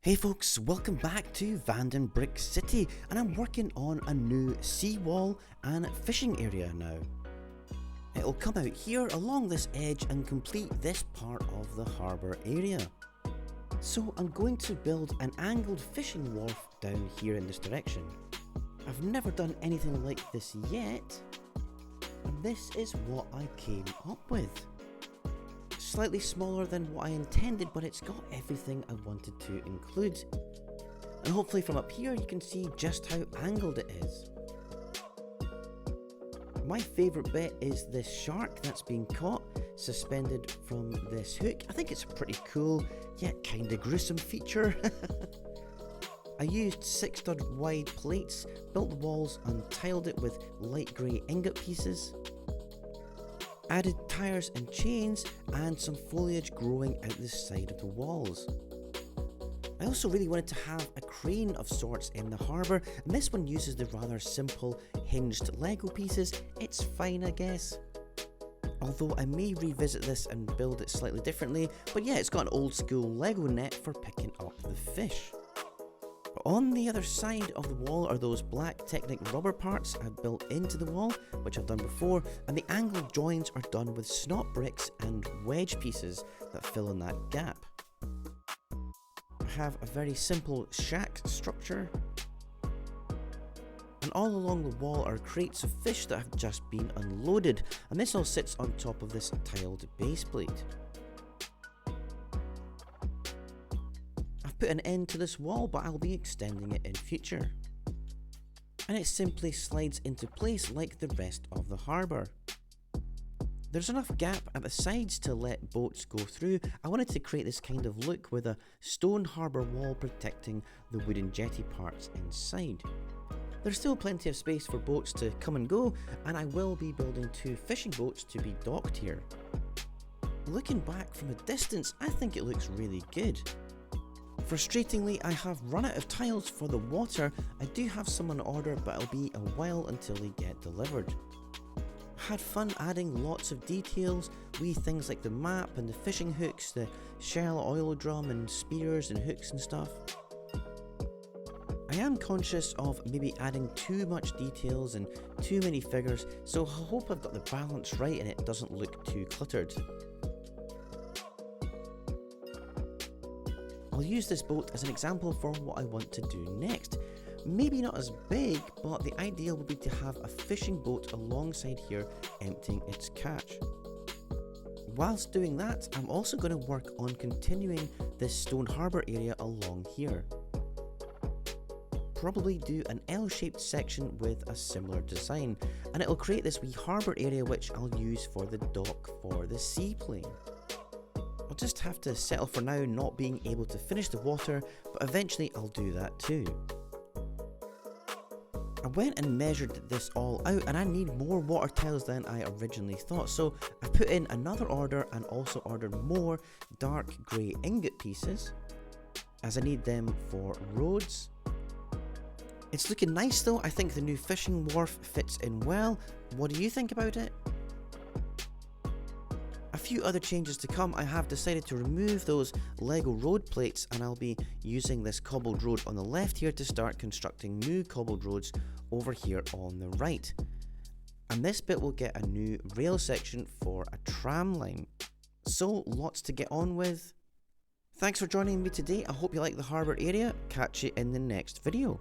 Hey folks, welcome back to Vanden Brick City, and I'm working on a new seawall and fishing area now. It'll come out here along this edge and complete this part of the harbour area. So I'm going to build an angled fishing wharf down here in this direction. I've never done anything like this yet, and this is what I came up with. Slightly smaller than what I intended, but it's got everything I wanted to include. And hopefully from up here you can see just how angled it is. My favourite bit is this shark that's being caught, suspended from this hook. I think it's a pretty cool, yet kinda gruesome feature. I used 6 stud wide plates, built the walls and tiled it with light grey ingot pieces. Added tyres and chains and some foliage growing out the side of the walls. I also really wanted to have a crane of sorts in the harbour, and this one uses the rather simple hinged Lego pieces. It's fine, I guess. Although I may revisit this and build it slightly differently, but yeah, it's got an old school Lego net for picking up the fish. On the other side of the wall are those black Technic rubber parts I built into the wall, which I've done before, and the angled joins are done with snot bricks and wedge pieces that fill in that gap. I have a very simple shack structure, and all along the wall are crates of fish that have just been unloaded, and this all sits on top of this tiled base plate. Put an end to this wall, but I'll be extending it in future. And it simply slides into place like the rest of the harbour. There's enough gap at the sides to let boats go through. I wanted to create this kind of look with a stone harbour wall protecting the wooden jetty parts inside. There's still plenty of space for boats to come and go, and I will be building 2 fishing boats to be docked here. Looking back from a distance, I think it looks really good. Frustratingly, I have run out of tiles for the water. I do have some on order, but it'll be a while until they get delivered. Had fun adding lots of details, wee things like the map and the fishing hooks, the shell oil drum and spears and hooks and stuff. I am conscious of maybe adding too much details and too many figures, so I hope I've got the balance right and it doesn't look too cluttered. I'll use this boat as an example for what I want to do next. Maybe not as big, but the idea would be to have a fishing boat alongside here emptying its catch. Whilst doing that, I'm also going to work on continuing this stone harbour area along here. Probably do an L-shaped section with a similar design, and it'll create this wee harbour area which I'll use for the dock for the seaplane. I'll just have to settle for now not being able to finish the water, but eventually I'll do that too. I went and measured this all out, and I need more water tiles than I originally thought, so I put in another order and also ordered more dark grey ingot pieces, as I need them for roads. It's looking nice though. I think the new fishing wharf fits in well. What do you think about it? A few other changes to come. I have decided to remove those Lego road plates, and I'll be using this cobbled road on the left here to start constructing new cobbled roads over here on the right. And this bit will get a new rail section for a tram line. So lots to get on with. Thanks for joining me today. I hope you like the harbour area. Catch you in the next video.